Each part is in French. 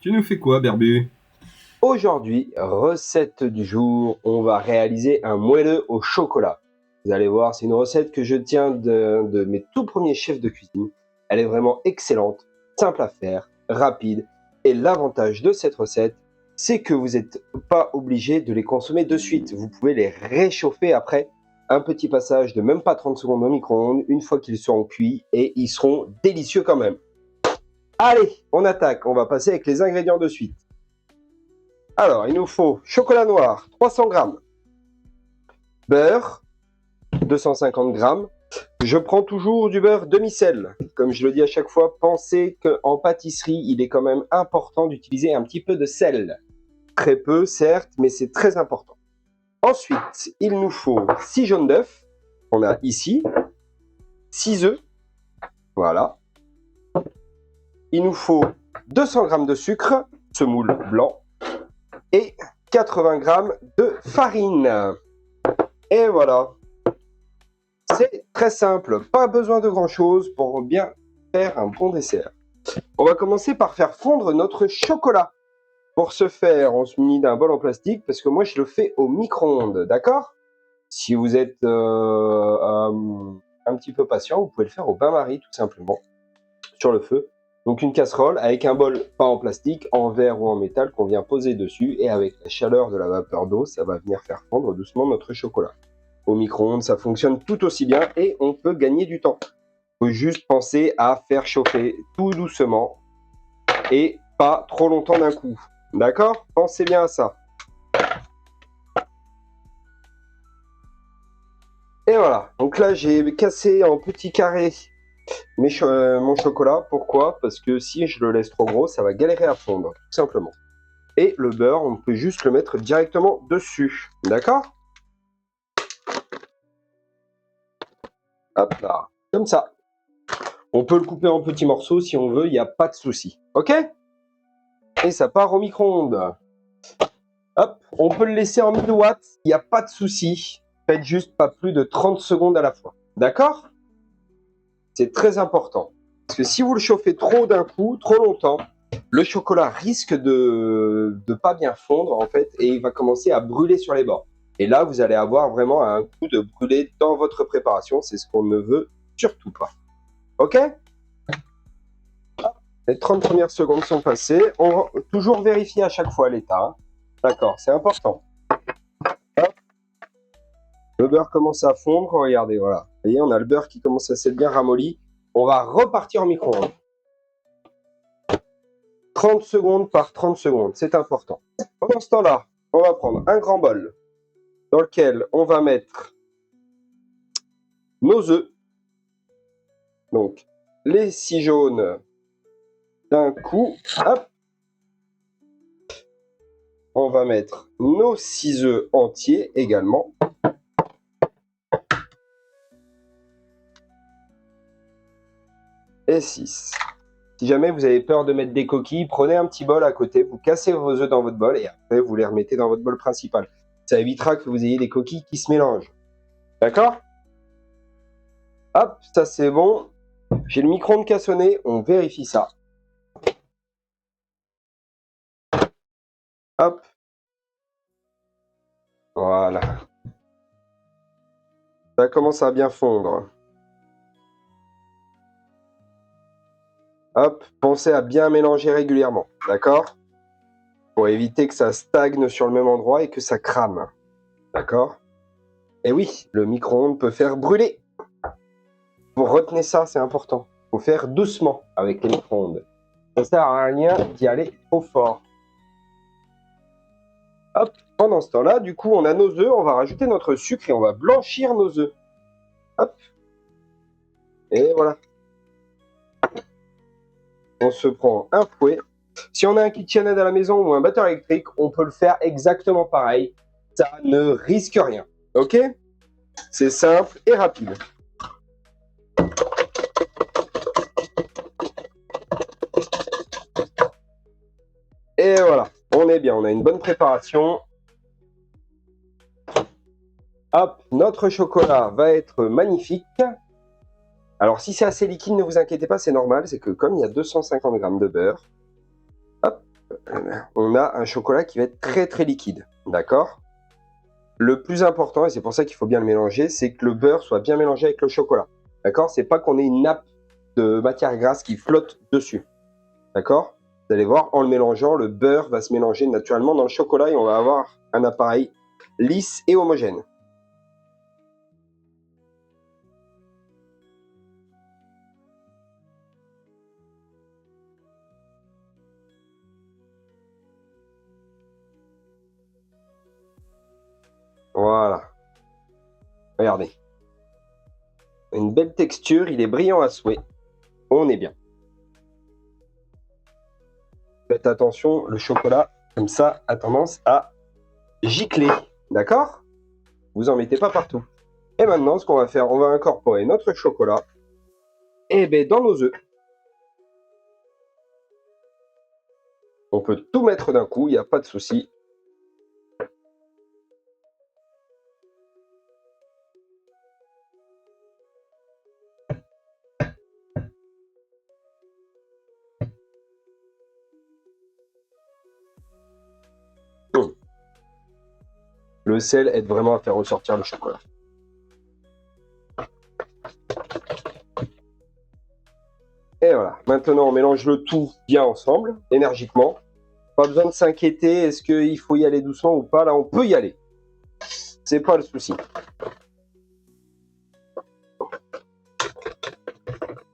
Tu nous fais quoi, Berbu? Aujourd'hui, recette du jour, on va réaliser un moelleux au chocolat. Vous allez voir, c'est une recette que je tiens de mes tout premiers chefs de cuisine. Elle est vraiment excellente, simple à faire, rapide. Et l'avantage de cette recette, c'est que vous n'êtes pas obligé de les consommer de suite. Vous pouvez les réchauffer après un petit passage de même pas 30 secondes au micro-ondes, une fois qu'ils seront cuits, et ils seront délicieux quand même. Allez, on attaque, on va passer avec les ingrédients de suite. Alors, il nous faut chocolat noir, 300 g, beurre, 250 g. Je prends toujours du beurre demi-sel. Comme je le dis à chaque fois, pensez qu'en pâtisserie, il est quand même important d'utiliser un petit peu de sel. Très peu, certes, mais c'est très important. Ensuite, il nous faut 6 jaunes d'œufs, qu'on a ici, 6 œufs, voilà. Il nous faut 200 g de sucre, semoule blanc, et 80 g de farine. Et voilà. C'est très simple, pas besoin de grand chose pour bien faire un bon dessert. On va commencer par faire fondre notre chocolat. Pour ce faire, on se munit d'un bol en plastique parce que moi je le fais au micro-ondes, d'accord? Si vous êtes un petit peu patient, vous pouvez le faire au bain-marie tout simplement, sur le feu. Donc une casserole avec un bol, pas en plastique, en verre ou en métal qu'on vient poser dessus, et avec la chaleur de la vapeur d'eau, ça va venir faire fondre doucement notre chocolat. Au micro-ondes, ça fonctionne tout aussi bien et on peut gagner du temps. Il faut juste penser à faire chauffer tout doucement et pas trop longtemps d'un coup. D'accord? Pensez bien à ça. Et voilà. Donc là, j'ai cassé en petits carrés mon chocolat. Pourquoi? Parce que si je le laisse trop gros, ça va galérer à fondre, tout simplement. Et le beurre, on peut juste le mettre directement dessus. D'accord? Hop là. Comme ça. On peut le couper en petits morceaux si on veut, il n'y a pas de souci. Ok? Et ça part au micro-ondes. Hop, on peut le laisser en 1000 watts, il n'y a pas de souci. Faites juste pas plus de 30 secondes à la fois. D'accord? C'est très important. Parce que si vous le chauffez trop d'un coup, trop longtemps, le chocolat risque de pas bien fondre en fait et il va commencer à brûler sur les bords. Et là, vous allez avoir vraiment un coup de brûlé dans votre préparation. C'est ce qu'on ne veut surtout pas. Ok? Les 30 premières secondes sont passées. On va toujours vérifier à chaque fois l'état. D'accord, c'est important. Hop. Le beurre commence à fondre. Regardez, voilà. Vous voyez, on a le beurre qui commence à s'être bien ramolli. On va repartir en micro-ondes. 30 secondes par 30 secondes, c'est important. Pendant ce temps-là, on va prendre un grand bol dans lequel on va mettre nos œufs. Donc, les 6 jaunes d'un coup. Hop. On va mettre nos 6 œufs entiers également. Et 6. Si jamais vous avez peur de mettre des coquilles, prenez un petit bol à côté, vous cassez vos œufs dans votre bol et après vous les remettez dans votre bol principal. Ça évitera que vous ayez des coquilles qui se mélangent. D'accord? Hop, ça c'est bon. J'ai le micro-ondes qui a sonné, on vérifie ça. Hop. Voilà. Ça commence à bien fondre. Hop, pensez à bien mélanger régulièrement, d'accord? Pour éviter que ça stagne sur le même endroit et que ça crame, d'accord? Et oui, le micro-ondes peut faire brûler. Vous retenez ça, c'est important. Il faut faire doucement avec les micro-ondes. Ça ne sert à rien d'y aller trop fort. Hop, pendant ce temps-là, du coup, on a nos œufs, on va rajouter notre sucre et on va blanchir nos œufs. Hop. Et voilà. On se prend un fouet. Si on a un KitchenAid à la maison ou un batteur électrique, on peut le faire exactement pareil. Ça ne risque rien. Ok? C'est simple et rapide. Et voilà, on est bien, on a une bonne préparation. Hop, notre chocolat va être magnifique. Alors si c'est assez liquide, ne vous inquiétez pas, c'est normal. C'est que comme il y a 250 g de beurre, hop, on a un chocolat qui va être très très liquide. D'accord? Le plus important, et c'est pour ça qu'il faut bien le mélanger, c'est que le beurre soit bien mélangé avec le chocolat. D'accord? C'est pas qu'on ait une nappe de matière grasse qui flotte dessus. D'accord? Vous allez voir, en le mélangeant, le beurre va se mélanger naturellement dans le chocolat et on va avoir un appareil lisse et homogène. Voilà. Regardez. Une belle texture, il est brillant à souhait. On est bien. Faites attention, le chocolat, comme ça, a tendance à gicler. D'accord? Vous en mettez pas partout. Et maintenant, ce qu'on va faire, on va incorporer notre chocolat dans nos œufs. On peut tout mettre d'un coup, il n'y a pas de souci. Le sel aide vraiment à faire ressortir le chocolat. Et voilà, maintenant on mélange le tout bien ensemble, énergiquement. Pas besoin de s'inquiéter, est-ce qu'il faut y aller doucement ou pas? Là, on peut y aller. C'est pas le souci.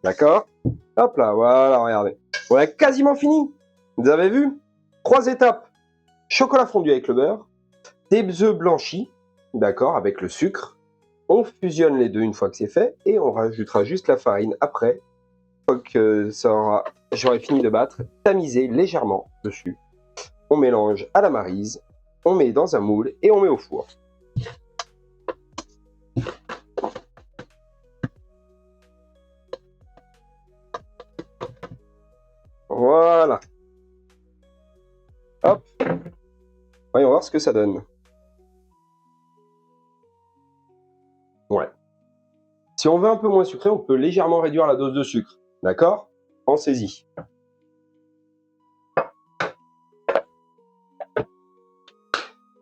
D'accord? Hop là, voilà, regardez. On a quasiment fini. Vous avez vu? 3 étapes. Chocolat fondu avec le beurre, des œufs blanchis, d'accord, avec le sucre. On fusionne les deux une fois que c'est fait et on rajoutera juste la farine après. Une fois que j'aurai fini de battre, tamiser légèrement dessus. On mélange à la maryse, on met dans un moule et on met au four. Voilà. Hop. Voyons voir ce que ça donne. Ouais. Si on veut un peu moins sucré, on peut légèrement réduire la dose de sucre. D'accord? Pensez-y.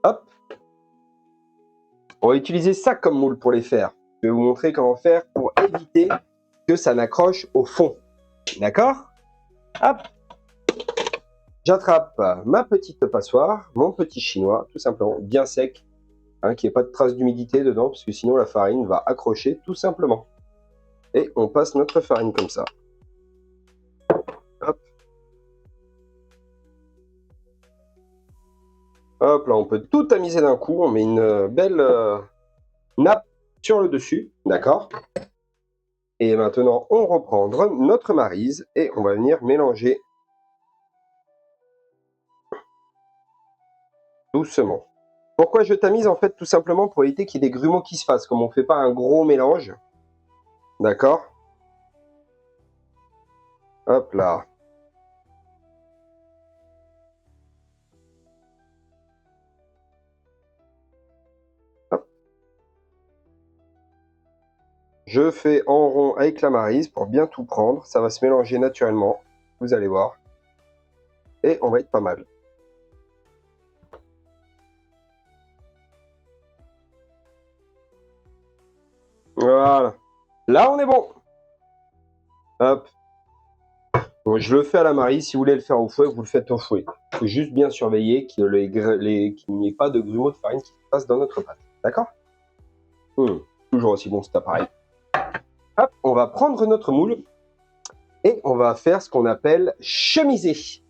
Hop. On va utiliser ça comme moule pour les faire. Je vais vous montrer comment faire pour éviter que ça n'accroche au fond. D'accord? Hop. J'attrape ma petite passoire, mon petit chinois, tout simplement, bien sec, hein, qu'il n'y ait pas de trace d'humidité dedans, parce que sinon la farine va accrocher tout simplement. Et on passe notre farine comme ça. Hop. Hop là, on peut tout tamiser d'un coup, on met une belle nappe sur le dessus, d'accord? Et maintenant, on reprend notre maryse et on va venir mélanger doucement. Pourquoi je tamise? En fait, tout simplement pour éviter qu'il y ait des grumeaux qui se fassent, comme on ne fait pas un gros mélange. D'accord? Hop là. Hop. Je fais en rond avec la maryse pour bien tout prendre. Ça va se mélanger naturellement. Vous allez voir. Et on va être pas mal. Voilà. Là, on est bon. Hop. Bon, je le fais à la maryse. Si vous voulez le faire au fouet, vous le faites au fouet. Il faut juste bien surveiller qu'il n'y ait pas de grumeaux de farine qui se passent dans notre pâte. D'accord? Toujours aussi bon cet appareil. Hop, on va prendre notre moule et on va faire ce qu'on appelle chemiser.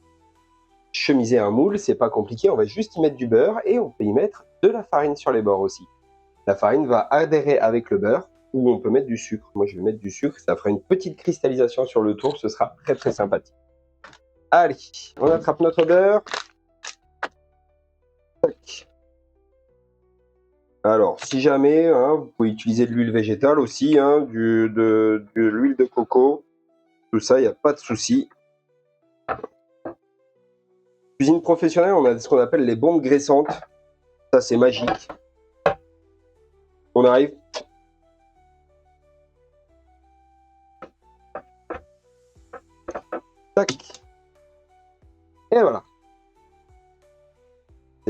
Chemiser un moule, c'est pas compliqué, on va juste y mettre du beurre et on peut y mettre de la farine sur les bords aussi. La farine va adhérer avec le beurre ou on peut mettre du sucre. Moi, je vais mettre du sucre, ça fera une petite cristallisation sur le tour, ce sera très très sympathique. Allez, on attrape notre beurre. Tac. Alors, si jamais, hein, vous pouvez utiliser de l'huile végétale aussi, hein, de l'huile de coco, tout ça, il n'y a pas de souci. Cuisine professionnelle, on a ce qu'on appelle les bombes graissantes. Ça, c'est magique. On arrive. Tac. Et voilà.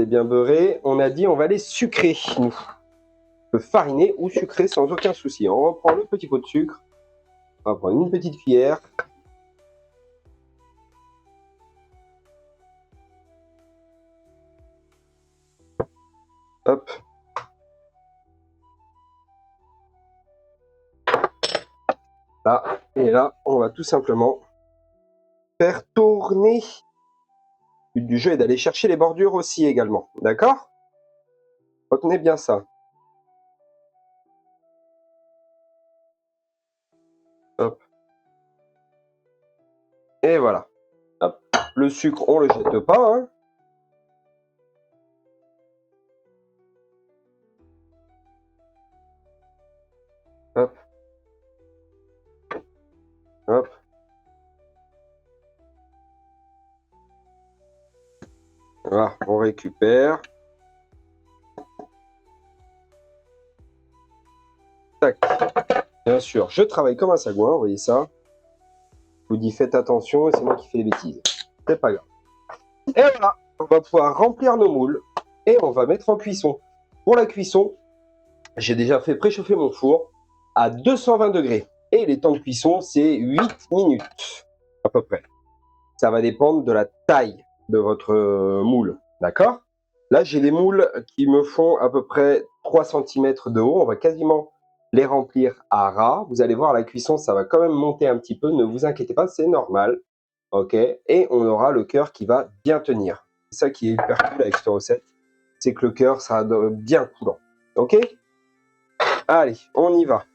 bien beurrer. On a dit on va les sucrer, nous. On peut fariner ou sucrer sans aucun souci. On reprend le petit pot de sucre. On va prendre une petite cuillère. Hop. Là, et là, on va tout simplement faire tourner. Le but du jeu est d'aller chercher les bordures aussi également. D'accord? Retenez bien ça. Hop. Et voilà. Hop. Le sucre, on le jette pas. Hein. Hop. Hop. Voilà, on récupère. Tac. Bien sûr, je travaille comme un sagouin, vous voyez ça. Je vous dis faites attention et c'est moi qui fais les bêtises. C'est pas grave. Et voilà, on va pouvoir remplir nos moules et on va mettre en cuisson. Pour la cuisson, j'ai déjà fait préchauffer mon four à 220 degrés. Et les temps de cuisson, c'est 8 minutes à peu près. Ça va dépendre de la taille de votre moule, d'accord? Là, j'ai les moules qui me font à peu près 3 cm de haut. On va quasiment les remplir à ras. Vous allez voir, la cuisson, ça va quand même monter un petit peu. Ne vous inquiétez pas, c'est normal. Ok? Et on aura le cœur qui va bien tenir. C'est ça qui est hyper cool avec cette recette. C'est que le cœur sera bien coulant. Ok? Allez, on y va.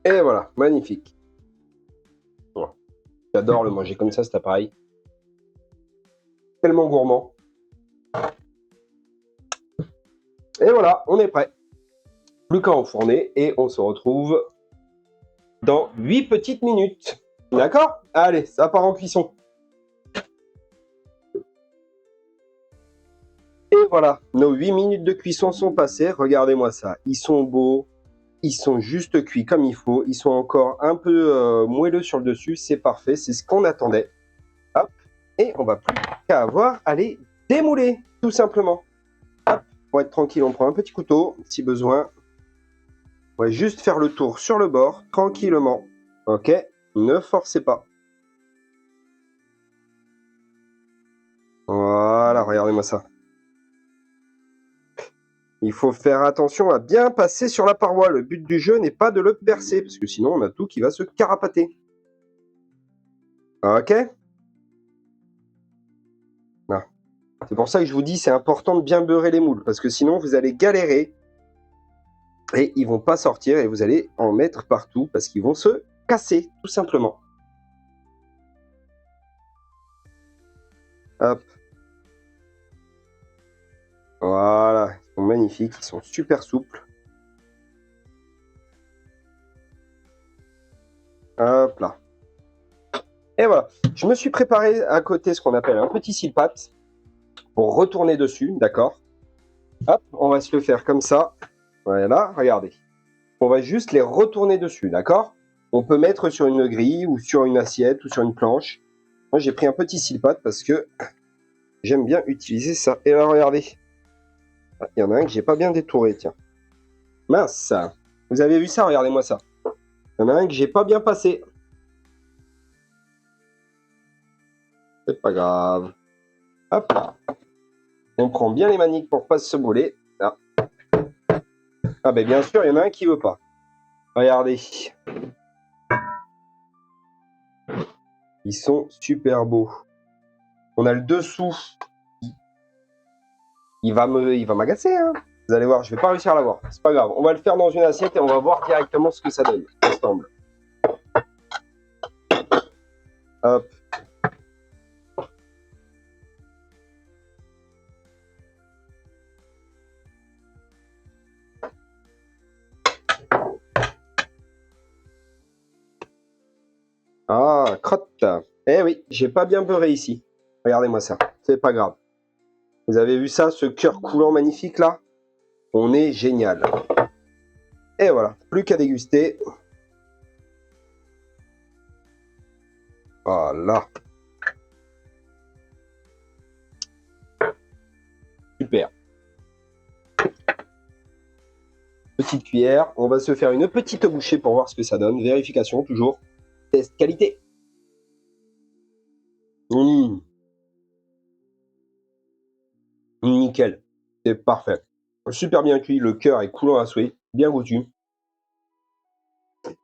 Et voilà, magnifique. Bon. J'adore le manger comme ça, cet appareil. Tellement gourmand. Et voilà, on est prêt. Plus qu'à enfourner et on se retrouve dans 8 petites minutes. D'accord? Allez, ça part en cuisson. Et voilà, nos 8 minutes de cuisson sont passées. Regardez-moi ça. Ils sont beaux. Ils sont juste cuits comme il faut. Ils sont encore un peu moelleux sur le dessus. C'est parfait. C'est ce qu'on attendait. Hop. Et on va plus qu'à avoir à les démouler, tout simplement. Hop. Pour être tranquille, on prend un petit couteau, si besoin. On va juste faire le tour sur le bord, tranquillement. Ok? Ne forcez pas. Voilà, regardez-moi ça. Il faut faire attention à bien passer sur la paroi. Le but du jeu n'est pas de le percer, parce que sinon on a tout qui va se carapater. Ok? Ah. C'est pour ça que je vous dis, c'est important de bien beurrer les moules, parce que sinon vous allez galérer et ils vont pas sortir et vous allez en mettre partout parce qu'ils vont se casser, tout simplement. Hop. Voilà, ils sont magnifiques, ils sont super souples. Hop là. Et voilà, je me suis préparé à côté ce qu'on appelle un petit silpat pour retourner dessus, d'accord? Hop, on va se le faire comme ça. Voilà, regardez. On va juste les retourner dessus, d'accord? On peut mettre sur une grille ou sur une assiette ou sur une planche. Moi, j'ai pris un petit silpat parce que j'aime bien utiliser ça. Et là, regardez. Ah, il y en a un que j'ai pas bien détouré, tiens. Mince. Vous avez vu ça? Regardez-moi ça. Il y en a un que j'ai pas bien passé. C'est pas grave. Hop là. On prend bien les maniques pour pas se brûler. Là. Ah ben bien sûr, il y en a un qui veut pas. Regardez. Ils sont super beaux. On a le dessous. Il va m'agacer. Hein. Vous allez voir, je vais pas réussir à l'avoir. C'est pas grave. On va le faire dans une assiette et on va voir directement ce que ça donne ensemble. Hop. Ah, crotte. Eh oui, j'ai pas bien beurré ici. Regardez-moi ça, c'est pas grave. Vous avez vu ça, ce cœur coulant magnifique là? On est génial. Et voilà, plus qu'à déguster. Voilà. Super. Petite cuillère, on va se faire une petite bouchée pour voir ce que ça donne. Vérification toujours. Test qualité. Mmh. Nickel. C'est parfait. Super bien cuit, le cœur est coulant à souhait, bien goûtu.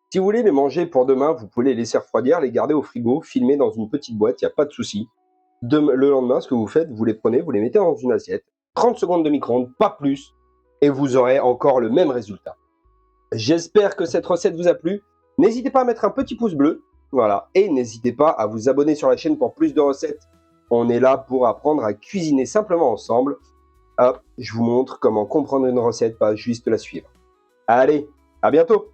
Si vous voulez les manger pour demain, vous pouvez les laisser refroidir, les garder au frigo, filmer dans une petite boîte, il n'y a pas de souci. Le lendemain, ce que vous faites, vous les prenez, vous les mettez dans une assiette, 30 secondes de micro-ondes, pas plus, et vous aurez encore le même résultat. J'espère que cette recette vous a plu. N'hésitez pas à mettre un petit pouce bleu, voilà, et n'hésitez pas à vous abonner sur la chaîne pour plus de recettes. On est là pour apprendre à cuisiner simplement ensemble. Hop, je vous montre comment comprendre une recette, pas juste la suivre. Allez, à bientôt!